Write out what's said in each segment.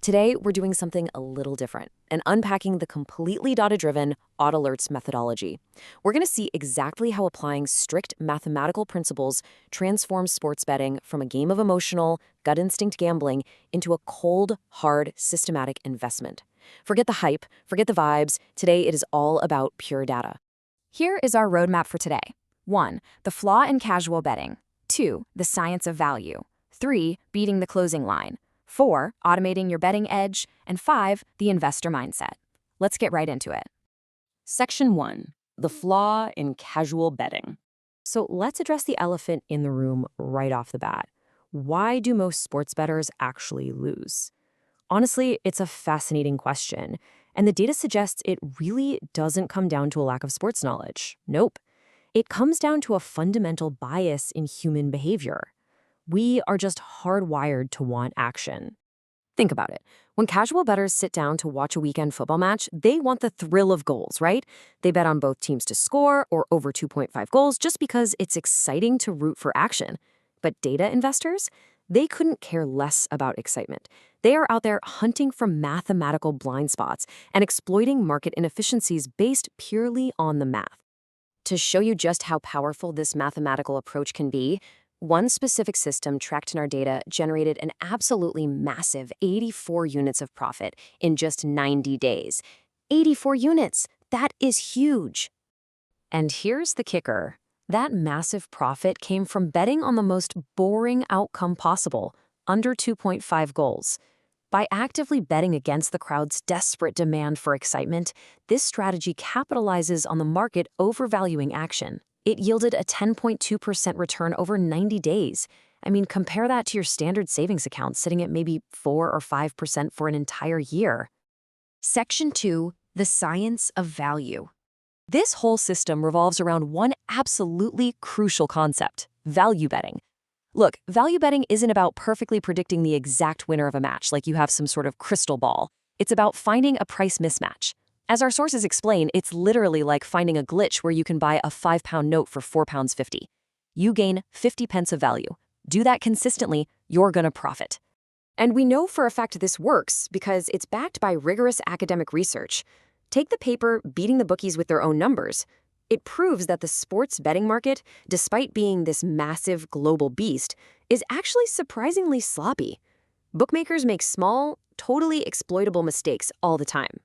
Today, we're doing something a little different and unpacking the completely data-driven OddAlerts methodology. We're going to see exactly how applying strict mathematical principles transforms sports betting from a game of emotional, gut instinct gambling into a cold, hard, systematic investment. Forget the hype, forget the vibes. Today, it is all about pure data. Here is our roadmap for today. 1. The flaw in casual betting. 2. The science of value. 3. Beating the closing line. 4. Automating your betting edge. And 5. The investor mindset. Let's get right into it. Section 1. The flaw in casual betting. So let's address the elephant in the room right off the bat. Why do most sports bettors actually lose? Honestly, it's a fascinating question, and the data suggests it really doesn't come down to a lack of sports knowledge. Nope. It comes down to a fundamental bias in human behavior. We are just hardwired to want action. Think about it. When casual bettors sit down to watch a weekend football match, they want the thrill of goals, right? They bet on both teams to score or over 2.5 goals just because it's exciting to root for action. But data investors? They couldn't care less about excitement. They are out there hunting for mathematical blind spots and exploiting market inefficiencies based purely on the math. To show you just how powerful this mathematical approach can be, one specific system tracked in our data generated an absolutely massive 84 units of profit in just 90 days. 84 units! That is huge! And here's the kicker. That massive profit came from betting on the most boring outcome possible, under 2.5 goals. By actively betting against the crowd's desperate demand for excitement, this strategy capitalizes on the market overvaluing action. It yielded a 10.2% return over 90 days. I mean, compare that to your standard savings account sitting at maybe 4 or 5% for an entire year. Section 2. The science of value. This whole system revolves around one absolutely crucial concept: value betting. Look, value betting isn't about perfectly predicting the exact winner of a match like you have some sort of crystal ball. It's about finding a price mismatch. As our sources explain, it's literally like finding a glitch where you can buy a £5 note for £4.50. You gain 50 pence of value. Do that consistently, you're gonna profit. And we know for a fact this works because it's backed by rigorous academic research. Take the paper Beating the Bookies with Their Own Numbers. It proves that the sports betting market, despite being this massive global beast, is actually surprisingly sloppy. Bookmakers make small, totally exploitable mistakes all the time.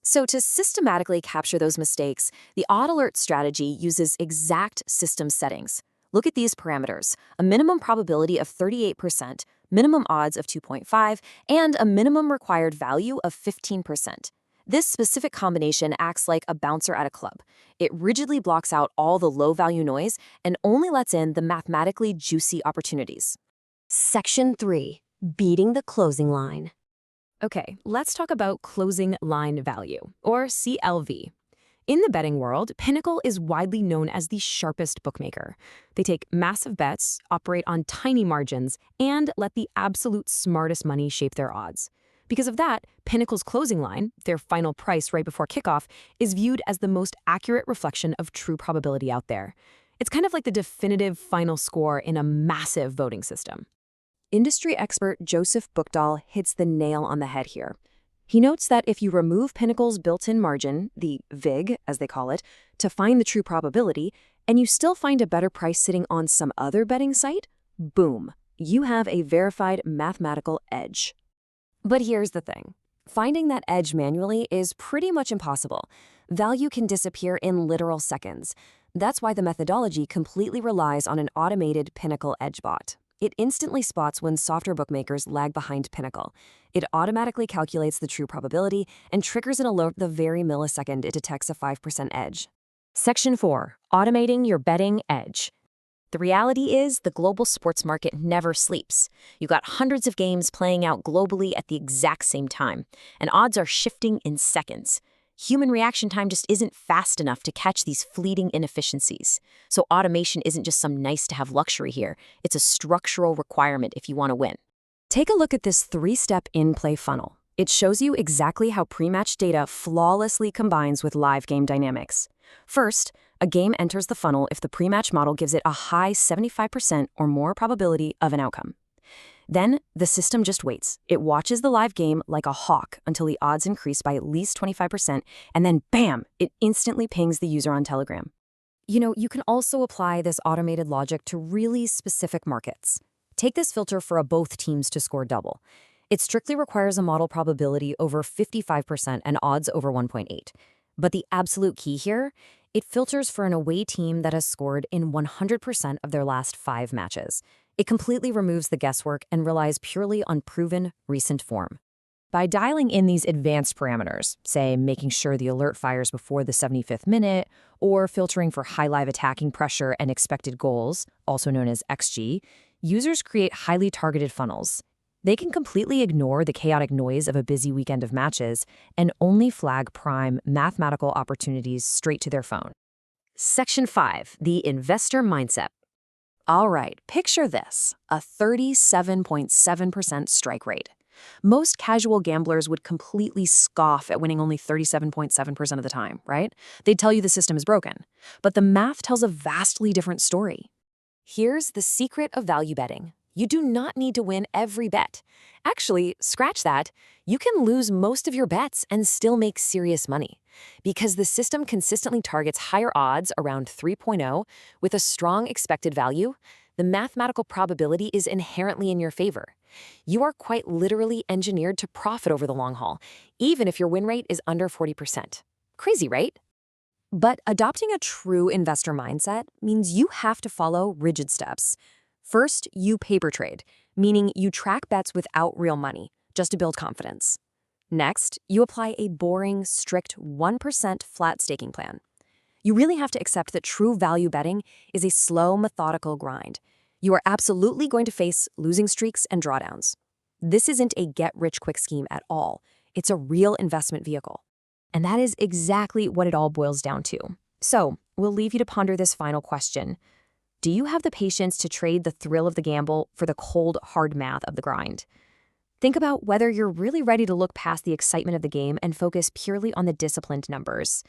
So to systematically capture those mistakes, the OddAlerts strategy uses exact system settings. Look at these parameters: a minimum probability of 38%, minimum odds of 2.5, and a minimum required value of 15%. This specific combination acts like a bouncer at a club. It rigidly blocks out all the low-value noise and only lets in the mathematically juicy opportunities. Section 3. Beating the closing line. Okay, let's talk about closing line value, or CLV. In the betting world, Pinnacle is widely known as the sharpest bookmaker. They take massive bets, operate on tiny margins, and let the absolute smartest money shape their odds. Because of that, Pinnacle's closing line, their final price right before kickoff, is viewed as the most accurate reflection of true probability out there. It's kind of like the definitive final score in a massive voting system. Industry expert Joseph Buchdahl hits the nail on the head here. He notes that if you remove Pinnacle's built-in margin, the VIG, as they call it, to find the true probability, and you still find a better price sitting on some other betting site, boom, you have a verified mathematical edge. But here's the thing. Finding that edge manually is pretty much impossible. Value can disappear in literal seconds. That's why the methodology completely relies on an automated Pinnacle edge bot. It instantly spots when softer bookmakers lag behind Pinnacle. It automatically calculates the true probability and triggers an alert the very millisecond it detects a 5% edge. Section 4. Automating your betting edge. The reality is the global sports market never sleeps. You got hundreds of games playing out globally at the exact same time, and odds are shifting in seconds. Human reaction time just isn't fast enough to catch these fleeting inefficiencies. So automation isn't just some nice-to-have luxury here. It's a structural requirement if you want to win. Take a look at this 3-step in-play funnel. It shows you exactly how pre-match data flawlessly combines with live game dynamics. First, a game enters the funnel if the pre-match model gives it a high 75% or more probability of an outcome. Then the system just waits. It watches the live game like a hawk until the odds increase by at least 25%, and then bam, it instantly pings the user on Telegram. You can also apply this automated logic to really specific markets. Take this filter for a both teams to score double. It strictly requires a model probability over 55% and odds over 1.8. But the absolute key here, it filters for an away team that has scored in 100% of their last 5 matches. It completely removes the guesswork and relies purely on proven, recent form. By dialing in these advanced parameters, say making sure the alert fires before the 75th minute, or filtering for high live attacking pressure and expected goals, also known as XG, users create highly targeted funnels. They can completely ignore the chaotic noise of a busy weekend of matches and only flag prime mathematical opportunities straight to their phone. Section 5, the investor mindset. All right, picture this, a 37.7% strike rate. Most casual gamblers would completely scoff at winning only 37.7% of the time, right? They'd tell you the system is broken. But the math tells a vastly different story. Here's the secret of value betting. You do not need to win every bet. Actually, scratch that. You can lose most of your bets and still make serious money. Because the system consistently targets higher odds around 3.0 with a strong expected value, the mathematical probability is inherently in your favor. You are quite literally engineered to profit over the long haul, even if your win rate is under 40%. Crazy, right? But adopting a true investor mindset means you have to follow rigid steps. First, you paper trade, meaning you track bets without real money, just to build confidence. Next, you apply a boring, strict 1% flat staking plan. You really have to accept that true value betting is a slow, methodical grind. You are absolutely going to face losing streaks and drawdowns. This isn't a get-rich-quick scheme at all. It's a real investment vehicle. And that is exactly what it all boils down to. So, we'll leave you to ponder this final question. Do you have the patience to trade the thrill of the gamble for the cold, hard math of the grind? Think about whether you're really ready to look past the excitement of the game and focus purely on the disciplined numbers.